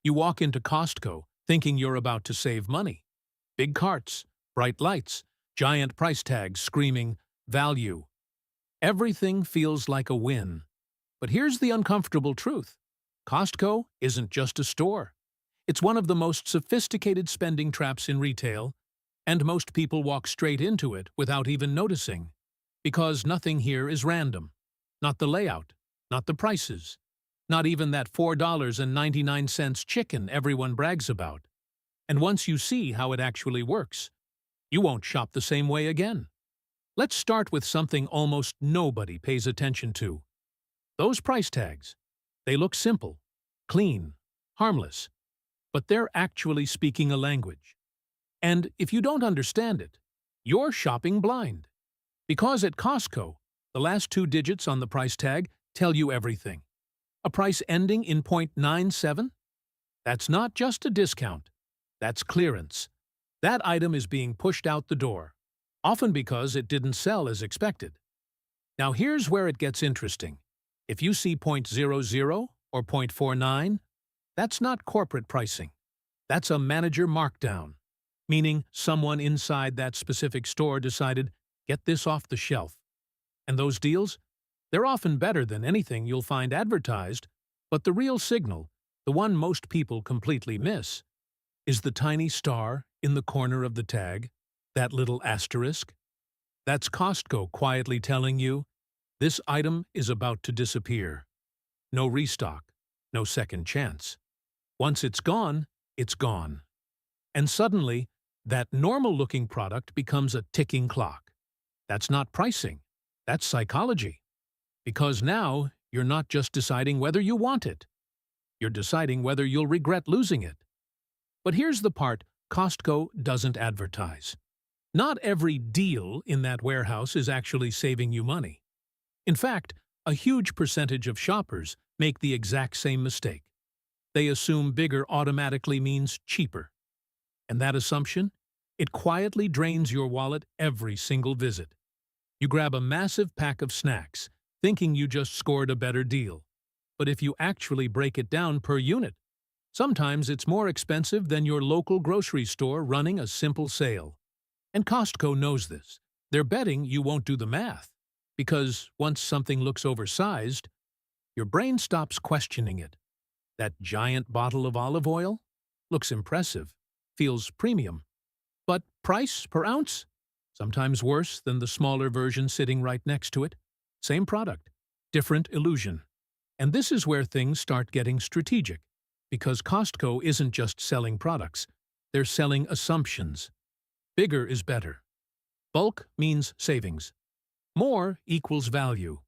You walk into Costco thinking you're about to save money. Big carts, bright lights, giant price tags screaming, value. Everything feels like a win. But here's the uncomfortable truth. Costco isn't just a store. It's one of the most sophisticated spending traps in retail, and most people walk straight into it without even noticing. Because nothing here is random. Not the layout, not the prices, not even that $4.99 chicken everyone brags about. And once you see how it actually works, you won't shop the same way again. Let's start with something almost nobody pays attention to. Those price tags. They look simple, clean, harmless, but they're actually speaking a language. And if you don't understand it, you're shopping blind. Because at Costco, the last two digits on the price tag tell you everything. A price ending in .97? That's not just a discount. That's clearance. That item is being pushed out the door, often because it didn't sell as expected. Now here's where it gets interesting. If you see .00 or .49, that's not corporate pricing. That's a manager markdown, meaning someone inside that specific store decided, get this off the shelf. And those deals? They're often better than anything you'll find advertised, but the real signal, the one most people completely miss, is the tiny star in the corner of the tag, that little asterisk. That's Costco quietly telling you, this item is about to disappear. No restock, no second chance. Once it's gone, it's gone. And suddenly, that normal-looking product becomes a ticking clock. That's not pricing, that's psychology. Because now, you're not just deciding whether you want it. You're deciding whether you'll regret losing it. But here's the part Costco doesn't advertise. Not every deal in that warehouse is actually saving you money. In fact, a huge percentage of shoppers make the exact same mistake. They assume bigger automatically means cheaper. And that assumption? It quietly drains your wallet every single visit. You grab a massive pack of snacks, thinking you just scored a better deal. But if you actually break it down per unit, sometimes it's more expensive than your local grocery store running a simple sale. And Costco knows this. They're betting you won't do the math. Because once something looks oversized, your brain stops questioning it. That giant bottle of olive oil? Looks impressive, feels premium. But price per ounce? Sometimes worse than the smaller version sitting right next to it. Same product, different illusion. And this is where things start getting strategic. Because Costco isn't just selling products, they're selling assumptions. Bigger is better. Bulk means savings. More equals value.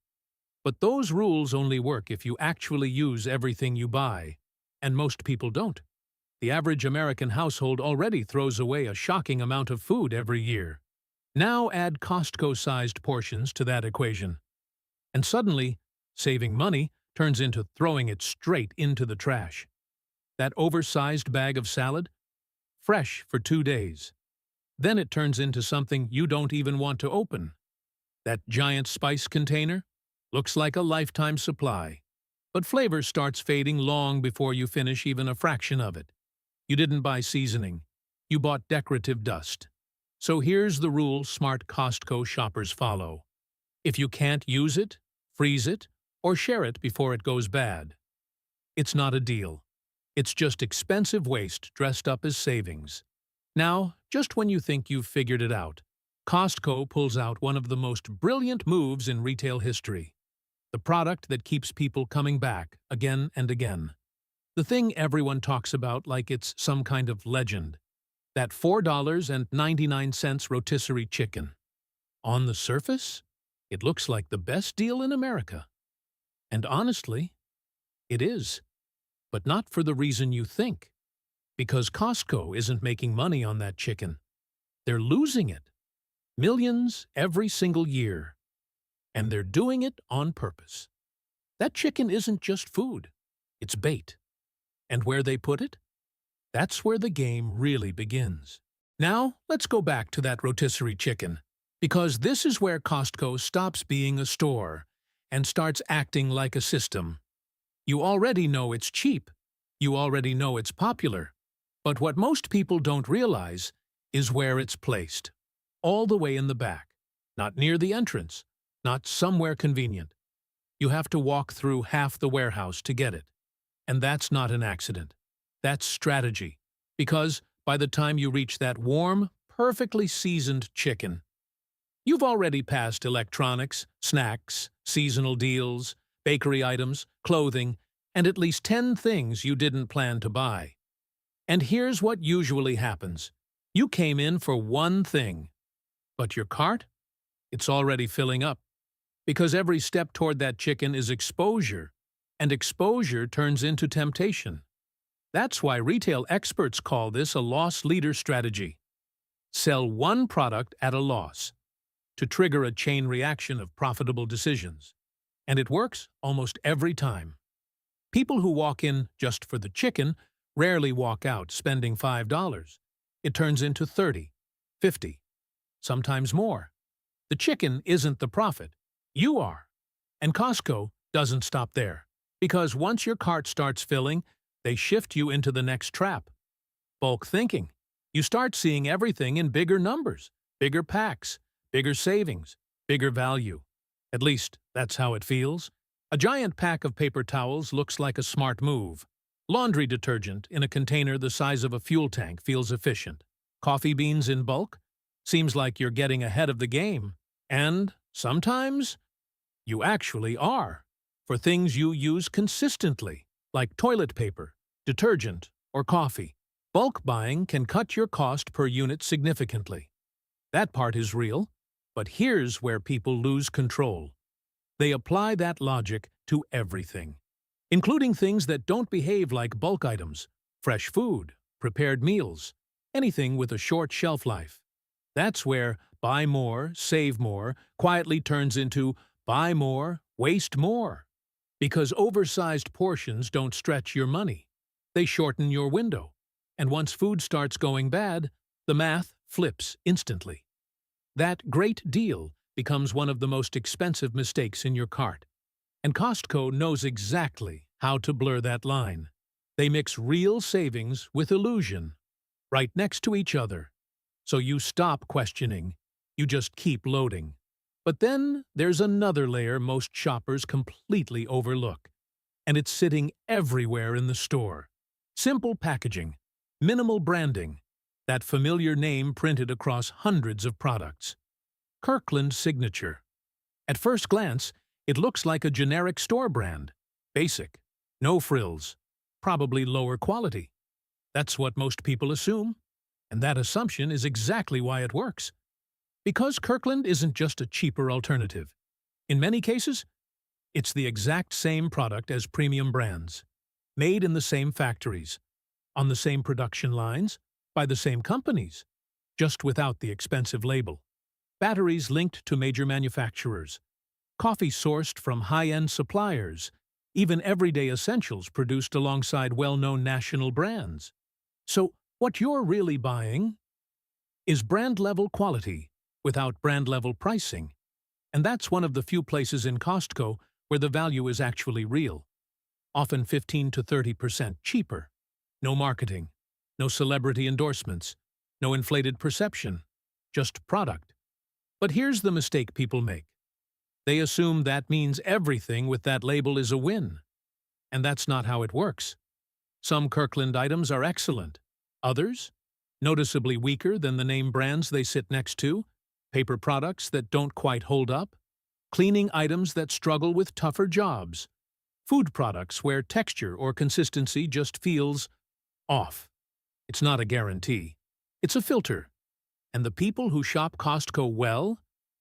But those rules only work if you actually use everything you buy. And most people don't. The average American household already throws away a shocking amount of food every year. Now add Costco-sized portions to that equation. And suddenly, saving money turns into throwing it straight into the trash. That oversized bag of salad? Fresh for 2 days. Then it turns into something you don't even want to open. That giant spice container? Looks like a lifetime supply. But flavor starts fading long before you finish even a fraction of it. You didn't buy seasoning. You bought decorative dust. So here's the rule smart Costco shoppers follow. If you can't use it, freeze it, or share it before it goes bad. It's not a deal. It's just expensive waste dressed up as savings. Now, just when you think you've figured it out, Costco pulls out one of the most brilliant moves in retail history. The product that keeps people coming back again and again. The thing everyone talks about like it's some kind of legend. That $4.99 rotisserie chicken. On the surface, it looks like the best deal in America. And honestly, it is. But not for the reason you think. Because Costco isn't making money on that chicken. They're losing it. Millions every single year. And they're doing it on purpose. That chicken isn't just food. It's bait. And where they put it? That's where the game really begins. Now, let's go back to that rotisserie chicken. Because this is where Costco stops being a store and starts acting like a system. You already know it's cheap, You already know it's popular, but what most people don't realize is where it's placed. All the way in the back, not near the entrance, not somewhere convenient. You have to walk through half the warehouse to get it. And that's not an accident. That's strategy. Because by the time you reach that warm, perfectly seasoned chicken, you've already passed electronics, snacks, seasonal deals, bakery items, clothing, and at least 10 things you didn't plan to buy. And here's what usually happens. You came in for one thing, but your cart? It's already filling up. Because every step toward that chicken is exposure, and exposure turns into temptation. That's why retail experts call this a loss leader strategy. Sell one product at a loss to trigger a chain reaction of profitable decisions. And it works almost every time. People who walk in just for the chicken rarely walk out spending $5. It turns into 30, 50, sometimes more. The chicken isn't the profit. You are. And Costco doesn't stop there. Because once your cart starts filling, they shift you into the next trap. Bulk thinking. You start seeing everything in bigger numbers, bigger packs, bigger savings, bigger value. At least, that's how it feels. A giant pack of paper towels looks like a smart move. Laundry detergent in a container the size of a fuel tank feels efficient. Coffee beans in bulk? Seems like you're getting ahead of the game. And, sometimes, you actually are. For things you use consistently, like toilet paper, detergent, or coffee. Bulk buying can cut your cost per unit significantly. That part is real, but here's where people lose control. They apply that logic to everything, including things that don't behave like bulk items, fresh food, prepared meals, anything with a short shelf life. That's where buy more, save more quietly turns into buy more, waste more. Because oversized portions don't stretch your money. They shorten your window. And once food starts going bad, the math flips instantly. That great deal becomes one of the most expensive mistakes in your cart. And Costco knows exactly how to blur that line. They mix real savings with illusion, right next to each other. So you stop questioning. You just keep loading. But then there's another layer most shoppers completely overlook. And it's sitting everywhere in the store. Simple packaging, minimal branding, that familiar name printed across hundreds of products. Kirkland Signature. At first glance, it looks like a generic store brand. Basic, no frills, probably lower quality. That's what most people assume. And that assumption is exactly why it works. Because Kirkland isn't just a cheaper alternative. In many cases, it's the exact same product as premium brands, made in the same factories, on the same production lines, by the same companies, just without the expensive label. Batteries linked to major manufacturers, coffee sourced from high-end suppliers, even everyday essentials produced alongside well-known national brands. So, what you're really buying is brand-level quality without brand-level pricing. And that's one of the few places in Costco where the value is actually real. Often 15 to 30% cheaper. No marketing, no celebrity endorsements, no inflated perception, just product. But here's the mistake people make. They assume that means everything with that label is a win. And that's not how it works. Some Kirkland items are excellent. Others, noticeably weaker than the name brands they sit next to, paper products that don't quite hold up, cleaning items that struggle with tougher jobs, food products where texture or consistency just feels off. It's not a guarantee. It's a filter. And the people who shop Costco well,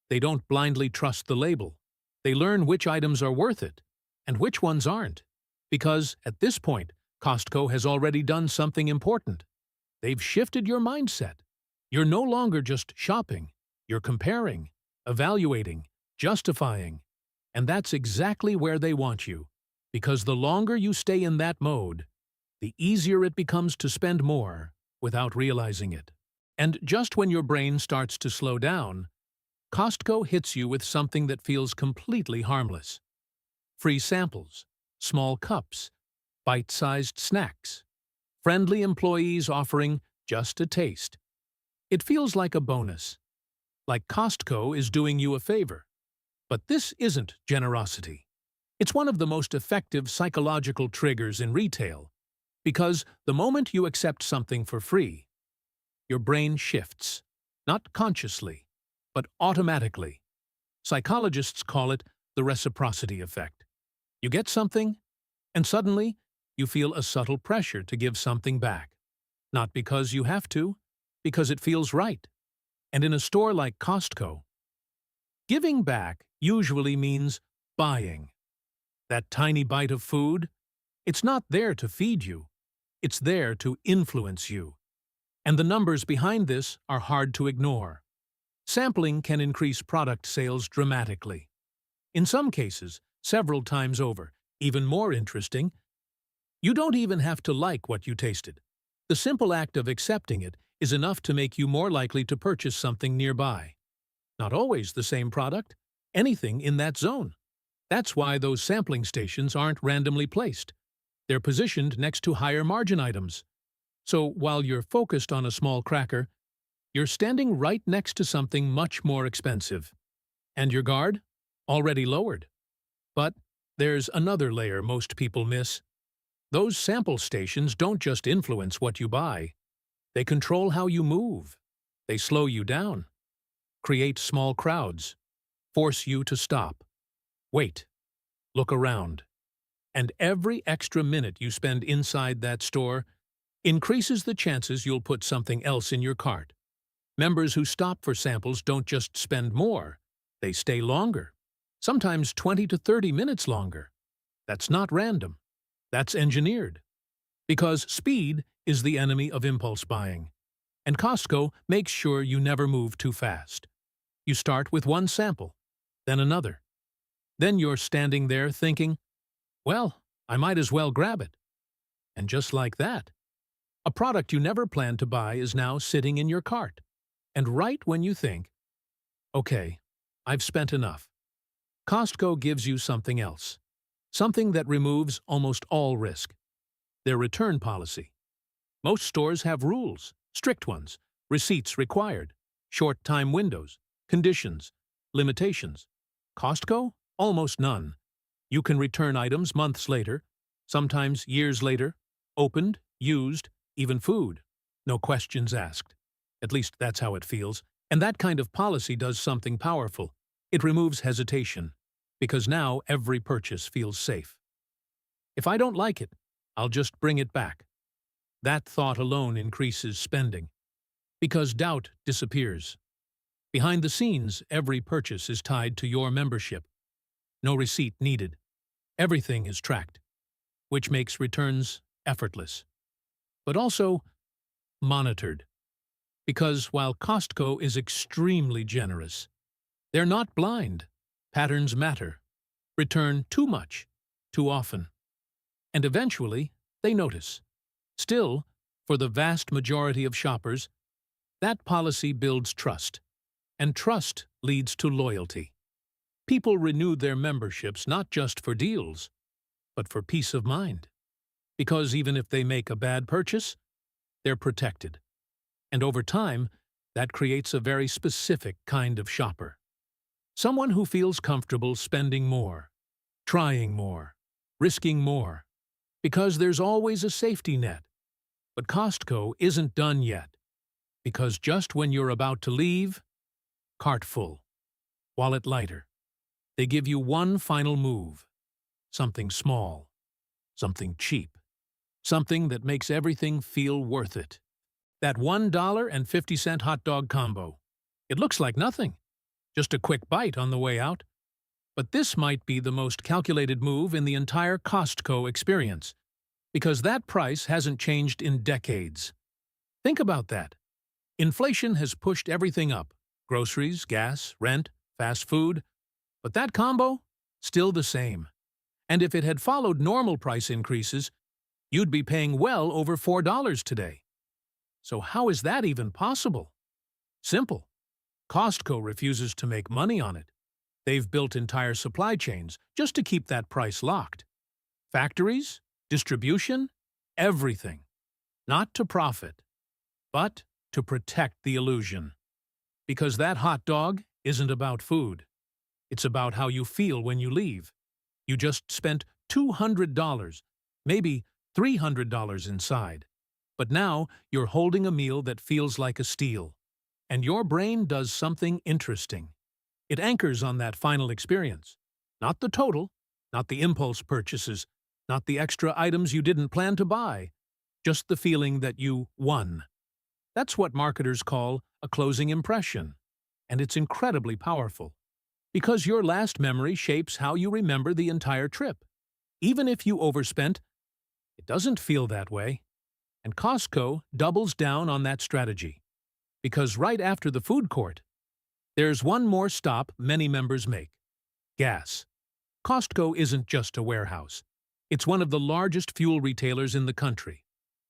they don't blindly trust the label. They learn which items are worth it and which ones aren't. Because, at this point, Costco has already done something important. They've shifted your mindset. You're no longer just shopping. You're comparing, evaluating, justifying. And that's exactly where they want you. Because the longer you stay in that mode, the easier it becomes to spend more without realizing it. And just when your brain starts to slow down, Costco hits you with something that feels completely harmless. Free samples, small cups, bite-sized snacks, friendly employees offering just a taste. It feels like a bonus, like Costco is doing you a favor. But this isn't generosity. It's one of the most effective psychological triggers in retail, because the moment you accept something for free, your brain shifts, not consciously, but automatically. Psychologists call it the reciprocity effect. You get something, and suddenly you feel a subtle pressure to give something back. Not because you have to, because it feels right. And in a store like Costco, giving back usually means buying. That tiny bite of food, it's not there to feed you. It's there to influence you. And the numbers behind this are hard to ignore. Sampling can increase product sales dramatically. In some cases, several times over. Even more interesting, you don't even have to like what you tasted. The simple act of accepting it is enough to make you more likely to purchase something nearby. Not always the same product, anything in that zone. That's why those sampling stations aren't randomly placed. They're positioned next to higher margin items. So while you're focused on a small cracker, you're standing right next to something much more expensive. And your guard? Already lowered. But there's another layer most people miss. Those sample stations don't just influence what you buy. They control how you move. They slow you down, create small crowds, force you to stop, wait, look around. And every extra minute you spend inside that store increases the chances you'll put something else in your cart. Members who stop for samples don't just spend more, they stay longer, sometimes 20 to 30 minutes longer. That's not random. That's engineered. Because speed is the enemy of impulse buying. And Costco makes sure you never move too fast. You start with one sample, then another. Then you're standing there thinking, well, I might as well grab it. And just like that, a product you never planned to buy is now sitting in your cart. And right when you think, okay, I've spent enough, Costco gives you something else. Something that removes almost all risk. Their return policy. Most stores have rules, strict ones, receipts required, short time windows, conditions, limitations. Costco? Almost none. You can return items months later, sometimes years later, opened, used, even food. No questions asked. At least that's how it feels. And that kind of policy does something powerful. It removes hesitation, because now every purchase feels safe. If I don't like it, I'll just bring it back. That thought alone increases spending, because doubt disappears. Behind the scenes, every purchase is tied to your membership. No receipt needed. Everything is tracked, which makes returns effortless. But also monitored. Because while Costco is extremely generous, they're not blind. Patterns matter. Return too much, too often. And eventually, they notice. Still, for the vast majority of shoppers, that policy builds trust. And trust leads to loyalty. People renew their memberships not just for deals, but for peace of mind. Because even if they make a bad purchase, they're protected. And over time, that creates a very specific kind of shopper. Someone who feels comfortable spending more, trying more, risking more. Because there's always a safety net. But Costco isn't done yet. Because just when you're about to leave, cart full, wallet lighter, they give you one final move. Something small, something cheap, something that makes everything feel worth it. That $1.50 hot dog combo. It looks like nothing, just a quick bite on the way out. But this might be the most calculated move in the entire Costco experience, because that price hasn't changed in decades. Think about that. Inflation has pushed everything up. Groceries, gas, rent, fast food. But that combo? Still the same. And if it had followed normal price increases, you'd be paying well over $4 today. So how is that even possible? Simple. Costco refuses to make money on it. They've built entire supply chains just to keep that price locked. Factories? Distribution? Everything. Not to profit, but to protect the illusion. Because that hot dog isn't about food. It's about how you feel when you leave. You just spent $200, maybe $300 inside. But now you're holding a meal that feels like a steal. And your brain does something interesting. It anchors on that final experience. Not the total, not the impulse purchases, not the extra items you didn't plan to buy. Just the feeling that you won. That's what marketers call a closing impression. And it's incredibly powerful. Because your last memory shapes how you remember the entire trip. Even if you overspent, it doesn't feel that way. And Costco doubles down on that strategy. Because right after the food court, there's one more stop many members make: gas. Costco isn't just a warehouse. It's one of the largest fuel retailers in the country.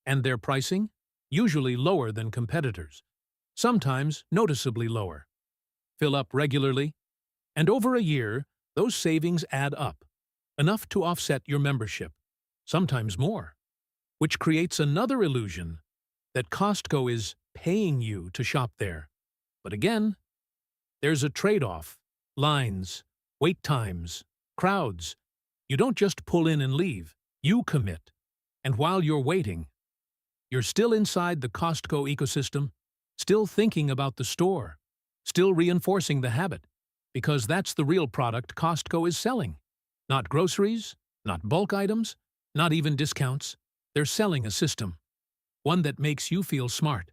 And their pricing? Usually lower than competitors. Sometimes noticeably lower. Fill up regularly, and over a year, those savings add up. Enough to offset your membership. Sometimes more. Which creates another illusion that Costco is paying you to shop there. But again, there's a trade-off. Lines, wait times, crowds. You don't just pull in and leave. You commit. And while you're waiting, you're still inside the Costco ecosystem, still thinking about the store, still reinforcing the habit, because that's the real product Costco is selling. Not groceries, not bulk items, not even discounts. They're selling a system, one that makes you feel smart,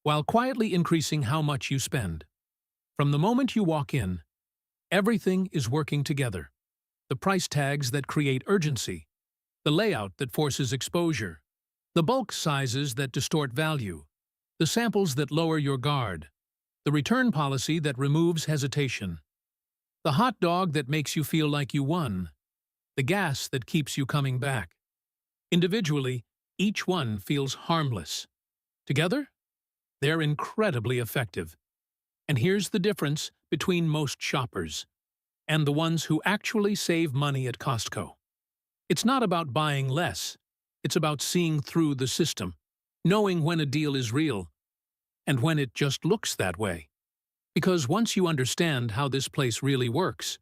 while quietly increasing how much you spend. From the moment you walk in, everything is working together. The price tags that create urgency, the layout that forces exposure, the bulk sizes that distort value, the samples that lower your guard, the return policy that removes hesitation, the hot dog that makes you feel like you won, the gas that keeps you coming back. Individually, each one feels harmless. Together, they're incredibly effective. And here's the difference between most shoppers and the ones who actually save money at Costco. It's not about buying less. It's about seeing through the system, knowing when a deal is real and when it just looks that way. Because once you understand how this place really works,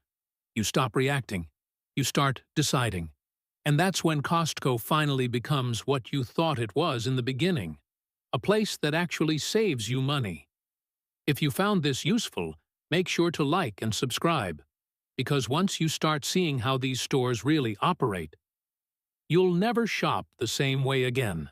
you stop reacting. You start deciding. And that's when Costco finally becomes what you thought it was in the beginning, a place that actually saves you money. If you found this useful, make sure to like and subscribe, because once you start seeing how these stores really operate, you'll never shop the same way again.